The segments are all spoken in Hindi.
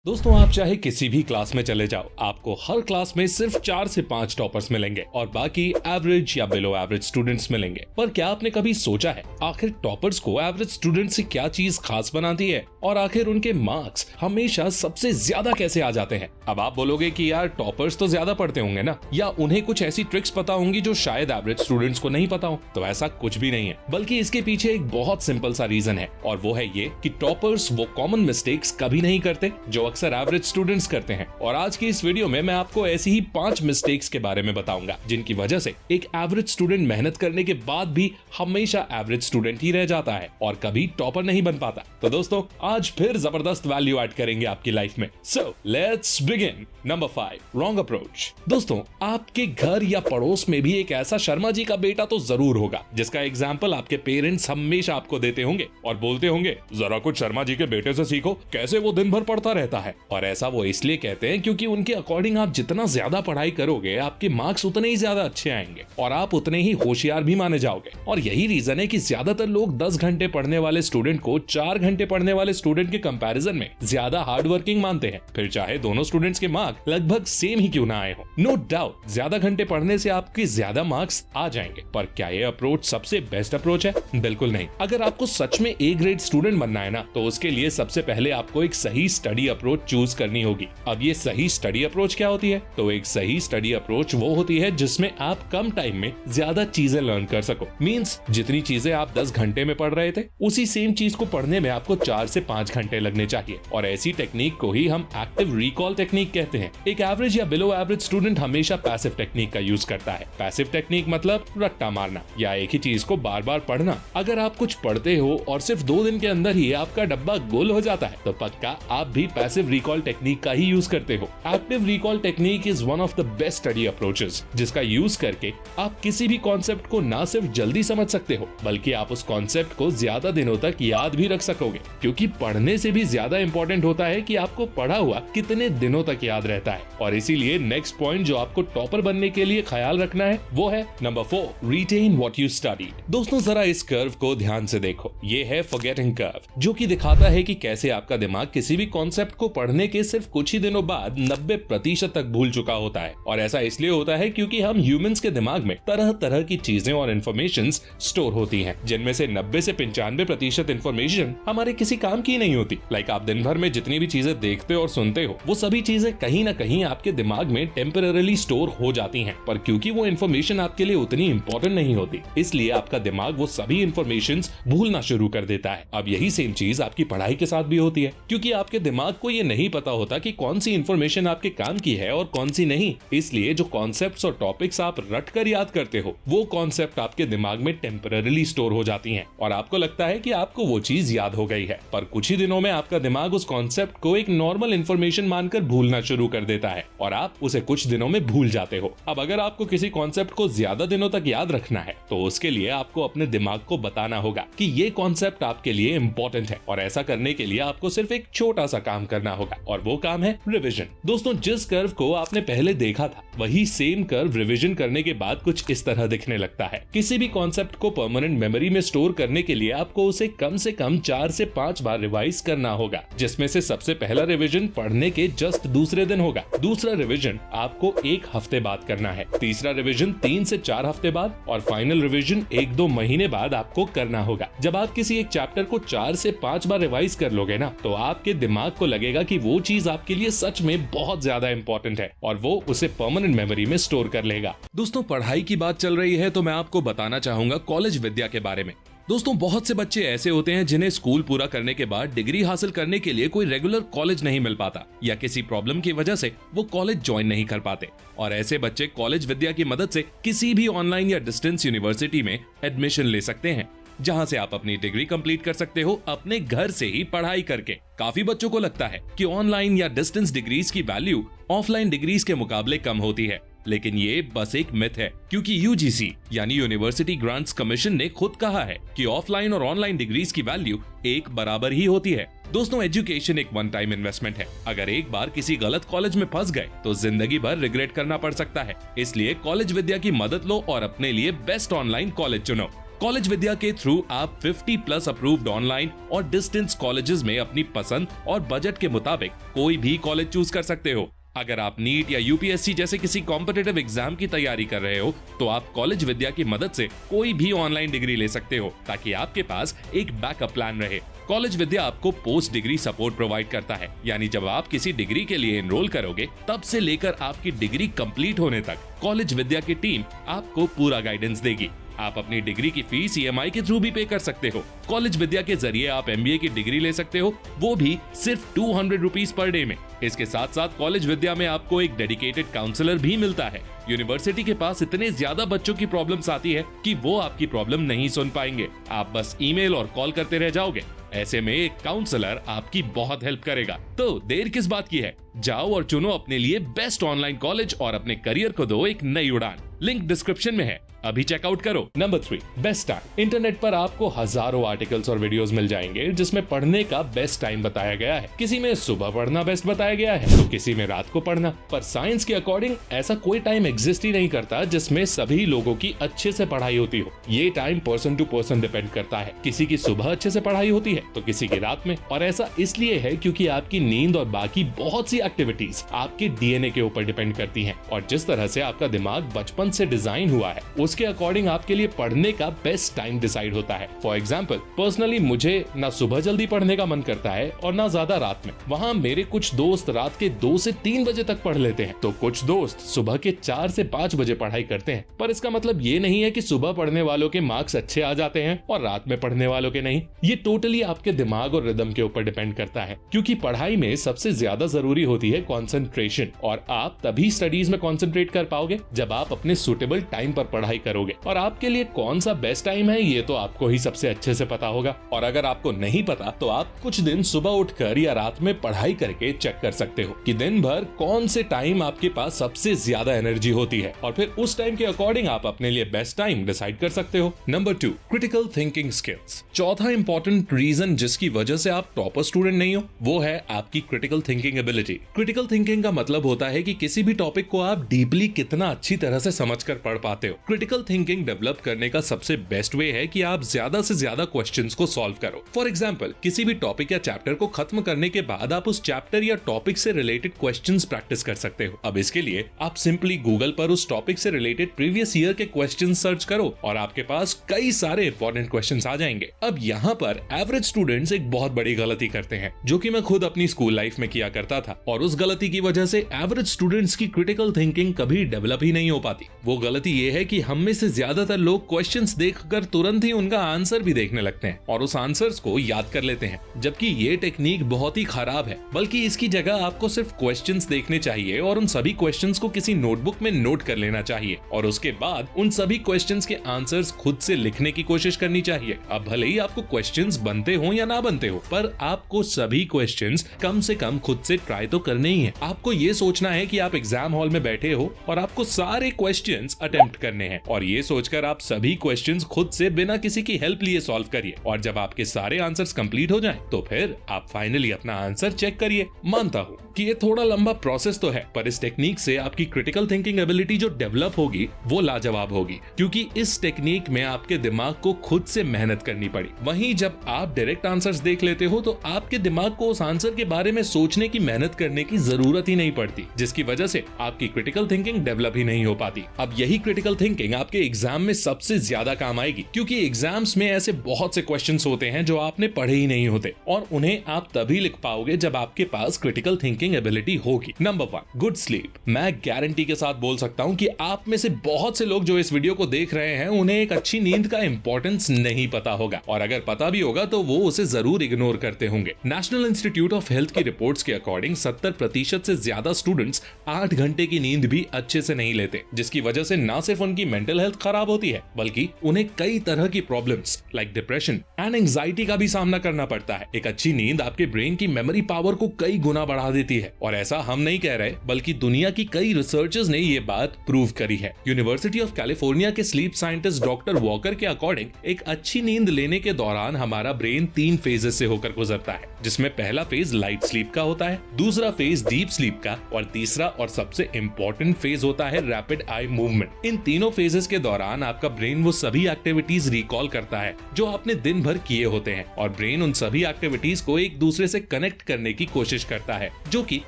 दोस्तों, आप चाहे किसी भी क्लास में चले जाओ, आपको हर क्लास में सिर्फ 4 से 5 टॉपर्स मिलेंगे और बाकी एवरेज या बिलो एवरेज स्टूडेंट्स मिलेंगे। पर क्या आपने कभी सोचा है आखिर टॉपर्स को एवरेज स्टूडेंट से क्या चीज खास बनाती है और आखिर उनके मार्क्स हमेशा सबसे ज्यादा कैसे आ जाते हैं? अब आप बोलोगे कि यार टॉपर्स तो ज्यादा पढ़ते होंगे ना, या उन्हें कुछ ऐसी ट्रिक्स पता होंगी जो शायद एवरेज स्टूडेंट्स को नहीं पता हो। तो ऐसा कुछ भी नहीं है, बल्कि इसके पीछे एक बहुत सिंपल सा रीजन है और वो है ये कि टॉपर्स वो कॉमन मिस्टेक्स कभी नहीं करते जो अक्सर एवरेज स्टूडेंट्स करते हैं। और आज की इस वीडियो में मैं आपको ऐसी ही 5 मिस्टेक्स के बारे में बताऊंगा जिनकी वजह से एक एवरेज स्टूडेंट मेहनत करने के बाद भी हमेशा एवरेज स्टूडेंट ही रह जाता है और कभी टॉपर नहीं बन पाता। तो दोस्तों, आज फिर जबरदस्त वैल्यू ऐड करेंगे आपकी लाइफ में। So let's begin. Number 5, wrong approach. दोस्तों, आपके घर या पड़ोस में भी एक ऐसा शर्मा जी का बेटा तो जरूर होगा जिसका एग्जाम्पल आपके पेरेंट्स हमेशा आपको देते होंगे और बोलते होंगे, जरा कुछ शर्मा जी के बेटे से सीखो, कैसे वो दिन भर पढ़ता रहता है। और ऐसा वो इसलिए कहते हैं क्योंकि उनके अकॉर्डिंग आप जितना ज्यादा पढ़ाई करोगे, आपके मार्क्स उतने ही ज्यादा अच्छे आएंगे और आप उतने ही होशियार भी माने जाओगे। और यही रीजन है कि ज्यादातर लोग 10 घंटे पढ़ने वाले स्टूडेंट को 4 घंटे पढ़ने वाले स्टूडेंट के कंपैरिजन में ज्यादा हार्ड वर्किंग मानते हैं, फिर चाहे दोनों स्टूडेंट्स के मार्क्स लगभग सेम ही क्यों ना आए हो। नो डाउट ज्यादा घंटे पढ़ने से आपके ज्यादा मार्क्स आ जाएंगे, पर क्या ये अप्रोच सबसे बेस्ट अप्रोच है? बिल्कुल नहीं। अगर आपको सच में ए ग्रेड स्टूडेंट बनना है ना, तो उसके लिए सबसे पहले आपको एक सही स्टडी अप्रोच चूज करनी होगी। अब ये सही स्टडी अप्रोच क्या होती है? तो एक सही स्टडी अप्रोच वो होती है जिसमें आप कम टाइम में ज्यादा चीजें लर्न कर सको। मींस जितनी चीजें आप 10 घंटे में पढ़ रहे थे, उसी सेम चीज को पढ़ने में आपको 4 से 5 घंटे लगने चाहिए। और ऐसी टेक्निक को ही हम एक्टिव रिकॉल टेक्निक कहते हैं। एक एवरेज या बिलो एवरेज स्टूडेंट हमेशा पैसिव टेक्निक का यूज करता है। पैसिव टेक्निक मतलब रट्टा मारना या एक ही चीज को बार बार पढ़ना। अगर आप कुछ पढ़ते हो और सिर्फ 2 दिन के अंदर ही आपका डब्बा गोल हो जाता है, तो पक्का आप भी पैसिव रिकॉल टेक्निक का ही यूज करते हो। Active recall technique is one of the best study approaches, जिसका यूज करके आप किसी भी कॉन्सेप्ट को ना सिर्फ जल्दी समझ सकते हो, बल्कि आप उस कॉन्सेप्ट को ज्यादा दिनों तक याद भी रख सकोगे। क्योंकि पढ़ने से भी ज्यादा इंपॉर्टेंट होता है कि आपको पढ़ा हुआ कितने दिनों तक याद रहता है। और इसीलिए नेक्स्ट पॉइंट जो आपको टॉपर बनने के लिए ख्याल रखना है वो है number 4, retain what you studied. दोस्तों, जरा इस कर्व को ध्यान से देखो। ये है फॉरगेटिंग कर्व, जो कि दिखाता है कि कैसे आपका दिमाग किसी भी कॉन्सेप्ट को पढ़ने के सिर्फ कुछ ही दिनों बाद 90% तक भूल चुका होता है। और ऐसा इसलिए होता है क्योंकि हम ह्यूमंस के दिमाग में तरह तरह की चीजें और इन्फॉर्मेशन स्टोर होती हैं, जिनमें से 90 से 95% इन्फॉर्मेशन हमारे किसी काम की नहीं होती। लाइक आप दिन भर में जितनी भी चीजें देखते और सुनते हो, वो सभी चीजें कहीं ना कहीं आपके दिमाग में टेम्पररीली स्टोर हो जाती हैं, पर क्योंकि वो इन्फॉर्मेशन आपके लिए उतनी इंपॉर्टेंट नहीं होती, इसलिए आपका दिमाग वो सभी इन्फॉर्मेशन भूलना शुरू कर देता है। अब यही सेम चीज आपकी पढ़ाई के साथ भी होती है, क्योंकि आपके दिमाग को ये नहीं पता होता कि कौन सी इन्फॉर्मेशन आपके काम की है और कौन सी नहीं। इसलिए जो कॉन्सेप्ट्स और टॉपिक्स आप रट कर याद करते हो, वो कॉन्सेप्ट आपके दिमाग में टेम्पररीली स्टोर हो जाती हैं और आपको लगता है कि आपको वो चीज याद हो गई है, पर कुछ ही दिनों में आपका दिमाग उस कॉन्सेप्ट को एक नॉर्मल इन्फॉर्मेशन मानकर भूलना शुरू कर देता है और आप उसे कुछ दिनों में भूल जाते हो। अब अगर आपको किसी कॉन्सेप्ट को ज्यादा दिनों तक याद रखना है, तो उसके लिए आपको अपने दिमाग को बताना होगा कि ये कॉन्सेप्ट आपके लिए इंपॉर्टेंट है, और ऐसा करने के लिए आपको सिर्फ एक छोटा सा काम करना होगा, और वो काम है रिविजन। दोस्तों, जिस कर्व को आपने पहले देखा था, वही सेम कर्व रिविजन करने के बाद कुछ इस तरह दिखने लगता है। किसी भी कॉन्सेप्ट को परमानेंट मेमोरी में स्टोर करने के लिए आपको उसे कम से कम 4 से 5 बार रिवाइज करना होगा, जिसमें से सबसे पहला रिविजन पढ़ने के जस्ट दूसरे दिन होगा। दूसरा रिविजन आपको 1 हफ्ते बाद करना है। तीसरा रिविजन 3 से 4 हफ्ते बाद, और फाइनल रिविजन 1-2 महीने बाद आपको करना होगा। जब आप किसी एक चैप्टर को 4 से 5 बार रिवाइज कर लोगे ना, तो आपके दिमाग को लगेगा कि वो चीज आपके लिए सच में बहुत ज्यादा इंपॉर्टेंट है और वो उसे परमानेंट मेमोरी में स्टोर कर लेगा। दोस्तों, पढ़ाई की बात चल रही है तो मैं आपको बताना चाहूंगा कॉलेज विद्या के बारे में। दोस्तों, बहुत से बच्चे ऐसे होते हैं जिन्हें स्कूल पूरा करने के बाद डिग्री हासिल करने के लिए कोई रेगुलर कॉलेज नहीं मिल पाता, या किसी प्रॉब्लम की वजह से वो कॉलेज ज्वाइन नहीं कर पाते। और ऐसे बच्चे कॉलेज विद्या की मदद से किसी भी ऑनलाइन या डिस्टेंस यूनिवर्सिटी में एडमिशन ले सकते हैं, जहां से आप अपनी डिग्री कंप्लीट कर सकते हो अपने घर से ही पढ़ाई करके। काफी बच्चों को लगता है कि ऑनलाइन या डिस्टेंस डिग्रीज की वैल्यू ऑफलाइन डिग्रीज के मुकाबले कम होती है, लेकिन ये बस एक मिथ है, क्योंकि यूजीसी यानी यूनिवर्सिटी ग्रांट्स कमीशन ने खुद कहा है कि ऑफलाइन और ऑनलाइन डिग्रीज की वैल्यू एक बराबर ही होती है। दोस्तों, एजुकेशन एक वन टाइम इन्वेस्टमेंट है। अगर एक बार किसी गलत कॉलेज में फंस गए तो जिंदगी भर रिग्रेट करना पड़ सकता है। इसलिए कॉलेज विद्या की मदद लो और अपने लिए बेस्ट ऑनलाइन कॉलेज चुनो। कॉलेज विद्या के थ्रू आप 50+ अप्रूव्ड ऑनलाइन और डिस्टेंस कॉलेजेस में अपनी पसंद और बजट के मुताबिक कोई भी कॉलेज चूज कर सकते हो। अगर आप नीट या यूपीएससी जैसे किसी कॉम्पिटिटिव एग्जाम की तैयारी कर रहे हो तो आप कॉलेज विद्या की मदद से कोई भी ऑनलाइन डिग्री ले सकते हो, ताकि आपके पास एक बैकअप प्लान रहे। कॉलेज विद्या आपको पोस्ट डिग्री सपोर्ट प्रोवाइड करता है, यानी जब आप किसी डिग्री के लिए एनरोल करोगे तब से लेकर आपकी डिग्री कंप्लीट होने तक कॉलेज विद्या की टीम आपको पूरा गाइडेंस देगी। आप अपनी डिग्री की फीस EMI के थ्रू भी पे कर सकते हो। कॉलेज विद्या के जरिए आप MBA की डिग्री ले सकते हो, वो भी सिर्फ 200 रुपीज पर डे में। इसके साथ साथ कॉलेज विद्या में आपको एक डेडिकेटेड काउंसलर भी मिलता है। यूनिवर्सिटी के पास इतने ज्यादा बच्चों की प्रॉब्लम्स आती है कि वो आपकी प्रॉब्लम नहीं सुन पाएंगे, आप बस ईमेल और कॉल करते रह जाओगे। ऐसे में एक काउंसलर आपकी बहुत हेल्प करेगा। तो देर किस बात की है, जाओ और चुनो अपने लिए बेस्ट ऑनलाइन कॉलेज और अपने करियर को दो एक नई उड़ान। लिंक डिस्क्रिप्शन में है, अभी चेकआउट करो। Number 3, best time. इंटरनेट पर आपको हजारों आर्टिकल्स और वीडियोस मिल जाएंगे जिसमें पढ़ने का बेस्ट टाइम बताया गया है। किसी में सुबह पढ़ना बेस्ट बताया गया है तो किसी में रात को पढ़ना। पर साइंस के अकॉर्डिंग ऐसा कोई टाइम एग्जिस्ट ही नहीं करता जिसमें सभी लोगों की अच्छे से पढ़ाई होती हो। ये time person to person depend करता है। किसी की सुबह अच्छे से पढ़ाई होती है तो किसी की रात में। और ऐसा इसलिए है क्योंकि आपकी नींद और बाकी बहुत सी एक्टिविटीज आपके DNA के ऊपर डिपेंड करती है। और जिस तरह से आपका दिमाग बचपन से डिजाइन हुआ है उसके अकॉर्डिंग आपके लिए पढ़ने का बेस्ट टाइम डिसाइड होता है। फॉर एग्जाम्पल, पर्सनली मुझे ना सुबह जल्दी पढ़ने का मन करता है और ना ज्यादा रात में। वहाँ मेरे कुछ दोस्त रात के 2 से 3 बजे तक पढ़ लेते हैं, तो कुछ दोस्त सुबह के 4 से 5 बजे पढ़ाई करते हैं। पर इसका मतलब ये नहीं है कि सुबह पढ़ने वालों के मार्क्स अच्छे आ जाते हैं और रात में पढ़ने वालों के नहीं। ये टोटली आपके दिमाग और रिदम के ऊपर डिपेंड करता है, क्योंकि पढ़ाई में सबसे ज्यादा जरूरी होती है कॉन्सेंट्रेशन। और आप तभी स्टडीज में कॉन्सेंट्रेट कर पाओगे जब आप अपने सुटेबल टाइम पर पढ़ाई करोगे। और आपके लिए कौन सा बेस्ट टाइम है ये तो आपको ही सबसे अच्छे से पता होगा। और अगर आपको नहीं पता तो आप कुछ दिन सुबह उठकर या रात में पढ़ाई करके चेक कर सकते हो कि दिन भर कौन से टाइम आपके पास सबसे ज्यादा एनर्जी होती है, और फिर उस टाइम के अकॉर्डिंग आप अपने लिए बेस्ट टाइम डिसाइड कर सकते हो। Number 2, critical thinking skills. चौथा इंपॉर्टेंट रीजन जिसकी वजह से आप टॉपर स्टूडेंट नहीं हो वो है आपकी critical thinking ability. Critical thinking का मतलब होता है कि किसी भी टॉपिक को आप डीपली कितना अच्छी तरह से समझकर पढ़ पाते हो। क्रिटिकल थिंकिंग डेवलप करने का सबसे बेस्ट वे है कि आप ज्यादा से ज्यादा क्वेश्चंस को सॉल्व करो। फॉर एग्जांपल, किसी भी टॉपिक या चैप्टर को खत्म करने के बाद आप उस चैप्टर या टॉपिक से रिलेटेड क्वेश्चंस प्रैक्टिस कर सकते हो। अब इसके लिए आप सिंपली गूगल पर उस टॉपिक से रिलेटेड प्रीवियस ईयर के क्वेश्चंस सर्च करो और आपके पास कई सारे इंपॉर्टेंट क्वेश्चंस आ जाएंगे। अब यहाँ पर एवरेज स्टूडेंट्स एक बहुत बड़ी गलती करते हैं, जो कि मैं खुद अपनी स्कूल लाइफ में किया करता था, और उस गलती की वजह से एवरेज स्टूडेंट्स की क्रिटिकल थिंकिंग कभी डेवलप ही नहीं हो पाती। वो गलती ये है कि हम में से ज्यादातर लोग क्वेश्चंस देखकर तुरंत ही उनका आंसर भी देखने लगते हैं और उस आंसर्स को याद कर लेते हैं, जबकि ये टेक्निक बहुत ही खराब है। बल्कि इसकी जगह आपको सिर्फ क्वेश्चंस देखने चाहिए और उन सभी क्वेश्चंस को किसी नोटबुक में नोट कर लेना चाहिए, और उसके बाद उन सभी क्वेश्चंस के आंसर्स खुद से लिखने की कोशिश करनी चाहिए। अब भले ही आपको क्वेश्चंस बनते हो या ना बनते हो, पर आपको सभी क्वेश्चंस कम से कम खुद से ट्राई तो करने ही है। आपको ये सोचना है कि आप एग्जाम हॉल में बैठे हो और आपको सारे क्वेश्चंस अटेम्प्ट करने हैं, और ये सोचकर आप सभी क्वेश्चंस खुद से बिना किसी की हेल्प लिए सॉल्व करिए। और जब आपके सारे आंसर्स कंप्लीट हो जाएं, तो फिर आप फाइनली अपना आंसर चेक करिए। मानता हूँ कि ये थोड़ा लंबा प्रोसेस तो है, पर इस टेक्निक से आपकी क्रिटिकल थिंकिंग एबिलिटी जो डेवलप होगी वो लाजवाब होगी, क्योंकि इस टेक्निक में आपके दिमाग को खुद से मेहनत करनी पड़ी। वहीं जब आप डायरेक्ट आंसर्स देख लेते हो तो आपके दिमाग को उस आंसर के बारे में सोचने की मेहनत करने की जरूरत ही नहीं पड़ती, जिसकी वजह से आपकी क्रिटिकल थिंकिंग डेवलप ही नहीं हो पाती। अब यही क्रिटिकल थिंकिंग आपके एग्जाम में सबसे ज्यादा काम आएगी, क्योंकि एग्जाम्स में ऐसे बहुत से क्वेश्चंस होते हैं जो आपने पढ़े ही नहीं होते, और उन्हें आप तभी लिख पाओगे जब आपके पास क्रिटिकल थिंकिंग एबिलिटी होगी। Number 1, good sleep. मैं गारंटी के साथ बोल सकता हूं कि आप में से बहुत से लोग जो इस वीडियो को देख रहे हैं उन्हें एक अच्छी नींद का इंपॉर्टेंस नहीं पता होगा, और अगर पता भी होगा तो वो उसे जरूर इग्नोर करते होंगे। नेशनल इंस्टीट्यूट ऑफ हेल्थ की रिपोर्ट्स के अकॉर्डिंग 70% से ज्यादा स्टूडेंट्स 8 घंटे की नींद भी अच्छे से नहीं लेते, जिसकी वजह से न सिर्फ उनकी मेंटल हेल्थ खराब होती है, बल्कि उन्हें कई तरह की problems like depression and anxiety का भी सामना करना पड़ता है। एक अच्छी नींद आपके ब्रेन की मेमोरी पावर को कई गुना बढ़ा देती है, और ऐसा हम नहीं कह रहे, बल्कि दुनिया की कई रिसर्चर्स ने ये बात प्रूव करी है। यूनिवर्सिटी ऑफ कैलिफोर्निया के स्लीप साइंटिस्ट डॉक्टर वॉकर के अकॉर्डिंग एक अच्छी नींद लेने के दौरान हमारा ब्रेन 3 फेजेस से होकर गुजरता है, जिसमें पहला फेज लाइट स्लीप का होता है, दूसरा फेज डीप स्लीप का, और तीसरा और सबसे इंपॉर्टेंट फेज होता है रैपिड आई मूवमेंट। इन तीनों फेजेस एक्सरसाइजेस के दौरान आपका ब्रेन वो सभी एक्टिविटीज रिकॉल करता है जो आपने दिन भर किए होते हैं, और ब्रेन उन सभी एक्टिविटीज को एक दूसरे से कनेक्ट करने की कोशिश करता है, जो कि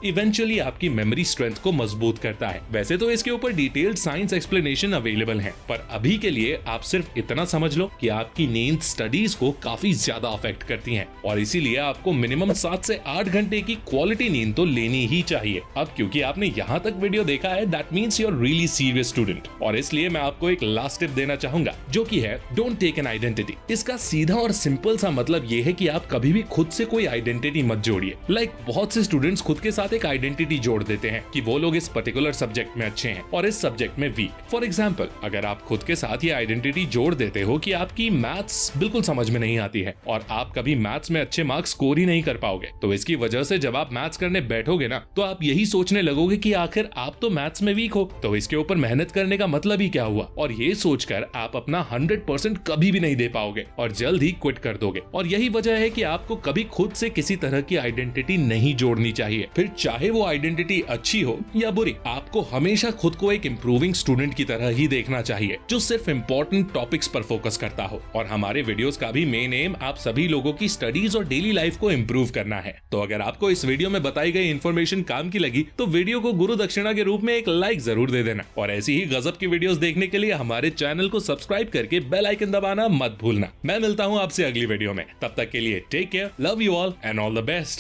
इवेंचुअली आपकी मेमोरी स्ट्रेंथ को मजबूत करता है। वैसे तो इसके ऊपर डिटेल्ड साइंस एक्सप्लेनेशन अवेलेबल है, पर अभी के लिए आप सिर्फ इतना समझ लो कि आपकी नींद स्टडीज को काफी ज्यादा अफेक्ट करती है, और इसीलिए आपको मिनिमम 7 से 8 घंटे की क्वालिटी नींद तो लेनी ही चाहिए। अब क्योंकि आपने यहाँ तक वीडियो देखा है, that means you are really serious student, और इसलिए मैं आपको एक लास्ट टिप देना चाहूंगा, जो कि है डोंट टेक एन आइडेंटिटी। इसका सीधा और सिंपल सा मतलब ये है कि आप कभी भी खुद से कोई आइडेंटिटी मत जोड़िए। बहुत से स्टूडेंट्स खुद के साथ एक आइडेंटिटी जोड़ देते हैं कि वो लोग इस पर्टिकुलर सब्जेक्ट में अच्छे हैं और इस सब्जेक्ट में वीक। फॉर एग्जाम्पल, अगर आप खुद के साथ ये आइडेंटिटी जोड़ देते हो कि आपकी मैथ्स बिल्कुल समझ में नहीं आती है और आप कभी मैथ्स में अच्छे मार्क्स स्कोर ही नहीं कर पाओगे, तो इसकी वजह से जब आप मैथ्स करने बैठोगे ना, तो आप यही सोचने लगोगे कि आखिर आप तो मैथ्स में वीक हो, तो इसके ऊपर मेहनत करने का मतलब ही क्या हुआ, और ये सोचकर आप अपना 100% कभी भी नहीं दे पाओगे और जल्द ही क्विट कर दोगे। और यही वजह है कि आपको कभी खुद से किसी तरह की आइडेंटिटी नहीं जोड़नी चाहिए, फिर चाहे वो आइडेंटिटी अच्छी हो या बुरी। आपको हमेशा खुद को एक इंप्रूविंग स्टूडेंट की तरह ही देखना चाहिए, जो सिर्फ इंपॉर्टेंट टॉपिक्स पर फोकस करता हो। और हमारे वीडियोस का भी मेन एम आप सभी लोगों की स्टडीज और डेली लाइफ को इंप्रूव करना है। तो अगर आपको इस वीडियो में बताई गई इन्फॉर्मेशन काम की लगी, तो वीडियो को गुरु दक्षिणा के रूप में एक लाइक जरूर दे देना, और ऐसी ही गजब की वीडियोस देखने के लिए हमारे चैनल को सब्सक्राइब करके बेल आइकन दबाना मत भूलना। मैं मिलता हूँ आपसे अगली वीडियो में, तब तक के लिए take care, love you all and all the best.